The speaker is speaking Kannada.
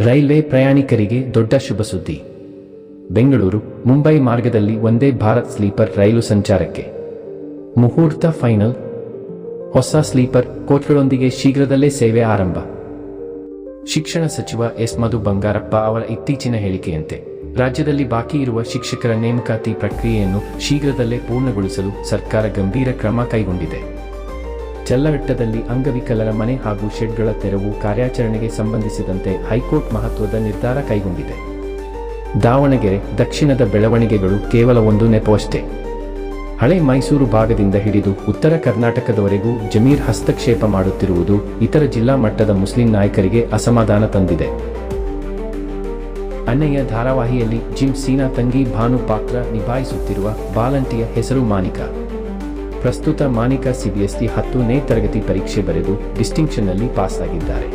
ರೈಲ್ವೆ ಪ್ರಯಾಣಿಕರಿಗೆ ದೊಡ್ಡ ಶುಭ ಸುದ್ದಿ. ಬೆಂಗಳೂರು ಮುಂಬೈ ಮಾರ್ಗದಲ್ಲಿ ವಂದೇ ಭಾರತ್ ಸ್ಲೀಪರ್ ರೈಲು ಸಂಚಾರಕ್ಕೆ ಮುಹೂರ್ತ ಫೈನಲ್. ಹೊಸ ಸ್ಲೀಪರ್ ಕೋಚ್ಗಳೊಂದಿಗೆ ಶೀಘ್ರದಲ್ಲೇ ಸೇವೆ ಆರಂಭ. ಶಿಕ್ಷಣ ಸಚಿವ ಎಸ್. ಮಧು ಬಂಗಾರಪ್ಪ ಅವರ ಇತ್ತೀಚಿನ ಹೇಳಿಕೆಯಂತೆ ರಾಜ್ಯದಲ್ಲಿ ಬಾಕಿ ಇರುವ ಶಿಕ್ಷಕರ ನೇಮಕಾತಿ ಪ್ರಕ್ರಿಯೆಯನ್ನು ಶೀಘ್ರದಲ್ಲೇ ಪೂರ್ಣಗೊಳಿಸಲು ಸರ್ಕಾರ ಗಂಭೀರ ಕ್ರಮ ಕೈಗೊಂಡಿದೆ. ಚಲ್ಲಘಟ್ಟದಲ್ಲಿ ಅಂಗವಿಕಲರ ಮನೆ ಹಾಗೂ ಶೆಡ್ಗಳ ತೆರವು ಕಾರ್ಯಾಚರಣೆಗೆ ಸಂಬಂಧಿಸಿದಂತೆ ಹೈಕೋರ್ಟ್ ಮಹತ್ವದ ನಿರ್ಧಾರ ಕೈಗೊಂಡಿದೆ. ದಾವಣಗೆರೆ ದಕ್ಷಿಣದ ಬೆಳವಣಿಗೆಗಳು ಕೇವಲ ಒಂದು ನೆಪವಷ್ಟೇ. ಹಳೆ ಮೈಸೂರು ಭಾಗದಿಂದ ಹಿಡಿದು ಉತ್ತರ ಕರ್ನಾಟಕದವರೆಗೂ ಜಮೀರ್ ಹಸ್ತಕ್ಷೇಪ ಮಾಡುತ್ತಿರುವುದು ಇತರ ಜಿಲ್ಲಾ ಮಟ್ಟದ ಮುಸ್ಲಿಂ ನಾಯಕರಿಗೆ ಅಸಮಾಧಾನ ತಂದಿದೆ. ಅಣ್ಣಯ್ಯ ಧಾರಾವಾಹಿಯಲ್ಲಿ ಜಿಮ್ ಸೀನಾ ತಂಗಿ ಭಾನು ಪಾತ್ರ ನಿಭಾಯಿಸುತ್ತಿರುವ ಬಾಲಂಟಿಯ ಹೆಸರು ಮಾನಿಕಾ. ಪ್ರಸ್ತುತ ಮಾನಿಕಾ CBSE 10ನೇ ತರಗತಿ ಪರೀಕ್ಷೆ ಬರೆದು ಡಿಸ್ಟಿಂಕ್ಷನ್ನಲ್ಲಿ ಪಾಸ್ ಆಗಿದ್ದಾರೆ.